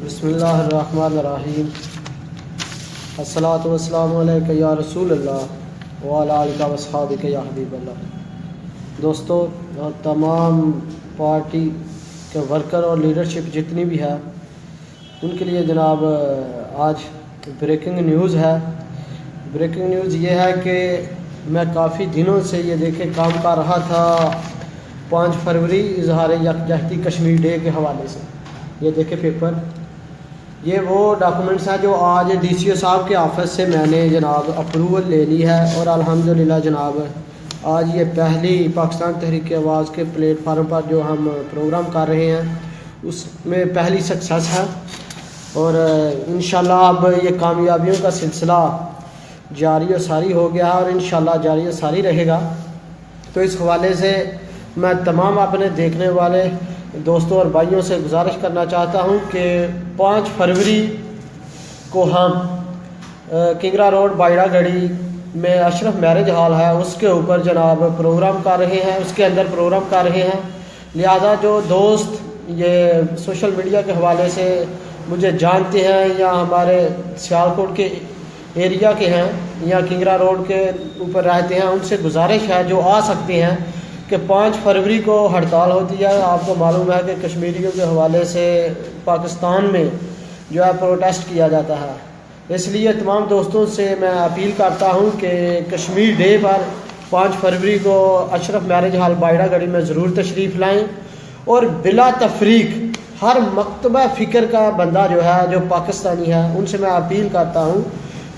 بسم اللہ الرحمن الرحیم الصلاۃ والسلام علیک یا رسول اللہ وعلی آلک و اصحابک یا حبیب اللہ۔ دوستو، تمام پارٹی کے ورکر اور لیڈرشپ جتنی بھی ہے ان کے لیے جناب آج بریکنگ نیوز ہے۔ بریکنگ نیوز یہ ہے کہ میں کافی دنوں سے یہ دیکھے کام کر رہا تھا 5 فروری اظہار یکجہتی کشمیر ڈے کے حوالے سے۔ یہ دیکھے پیپر، یہ وہ ڈاکومنٹس ہیں جو آج ڈی سی او صاحب کے آفس سے میں نے جناب اپروول لے لی ہے، اور الحمدللہ جناب آج یہ پہلی پاکستان تحریک آواز کے پلیٹ فارم پر جو ہم پروگرام کر رہے ہیں اس میں پہلی سکسیس ہے، اور انشاءاللہ اب یہ کامیابیوں کا سلسلہ جاری و ساری ہو گیا ہے اور انشاءاللہ جاری و ساری رہے گا۔ تو اس حوالے سے میں تمام اپنے دیکھنے والے دوستوں اور بھائیوں سے گزارش کرنا چاہتا ہوں کہ 5 فروری کو ہم کنگرا روڈ بائیڑا گڑھی میں اشرف میرج ہال ہے اس کے اوپر جناب پروگرام کر رہے ہیں، اس کے اندر پروگرام کر رہے ہیں۔ لہذا جو دوست یہ سوشل میڈیا کے حوالے سے مجھے جانتے ہیں یا ہمارے سیالکوٹ کے ایریا کے ہیں یا کنگرا روڈ کے اوپر رہتے ہیں، ان سے گزارش ہے جو آ سکتے ہیں کہ 5 فروری کو ہڑتال ہوتی ہے۔ آپ کو معلوم ہے کہ کشمیریوں کے حوالے سے پاکستان میں جو ہے پروٹیسٹ کیا جاتا ہے، اس لیے تمام دوستوں سے میں اپیل کرتا ہوں کہ کشمیر ڈے پر 5 فروری کو اشرف میرج ہال بائیڑا گڑھی میں ضرور تشریف لائیں، اور بلا تفریق ہر مکتبہ فکر کا بندہ جو ہے جو پاکستانی ہے ان سے میں اپیل کرتا ہوں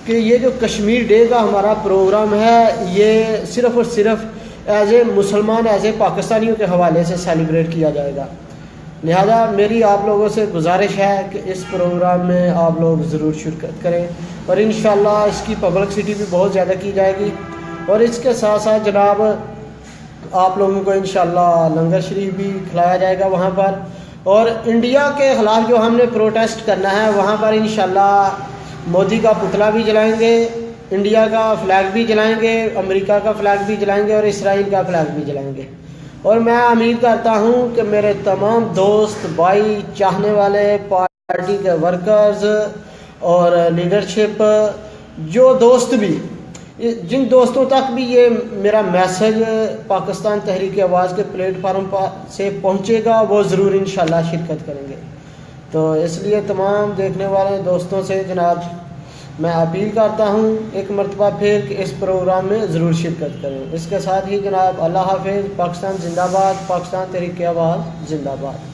کہ یہ جو کشمیر ڈے کا ہمارا پروگرام ہے یہ صرف اور صرف ایز اے مسلمان ایز اے پاکستانیوں کے حوالے سے سیلیبریٹ کیا جائے گا۔ لہذا میری آپ لوگوں سے گزارش ہے کہ اس پروگرام میں آپ لوگ ضرور شرکت کریں، اور انشاءاللہ اس کی پبلسٹی بھی بہت زیادہ کی جائے گی، اور اس کے ساتھ ساتھ جناب آپ لوگوں کو انشاءاللہ لنگر شریف بھی کھلایا جائے گا وہاں پر، اور انڈیا کے خلاف جو ہم نے پروٹیسٹ کرنا ہے وہاں پر انشاءاللہ مودی کا پتلا بھی جلائیں گے، انڈیا کا فلیگ بھی جلائیں گے، امریکہ کا فلیگ بھی جلائیں گے، اور اسرائیل کا فلیگ بھی جلائیں گے۔ اور میں امید کرتا ہوں کہ میرے تمام دوست بھائی چاہنے والے پارٹی کے ورکرز اور لیڈرشپ جو دوست بھی جن دوستوں تک بھی یہ میرا میسج پاکستان تحریک آواز کے پلیٹ فارم سے پہنچے گا وہ ضرور انشاءاللہ شرکت کریں گے۔ تو اس لیے تمام دیکھنے والے دوستوں سے جناب میں اپیل کرتا ہوں ایک مرتبہ پھر کہ اس پروگرام میں ضرور شرکت کریں۔ اس کے ساتھ ہی جناب اللہ حافظ، پاکستان زندہ باد، پاکستان تحریک آواز زندہ باد۔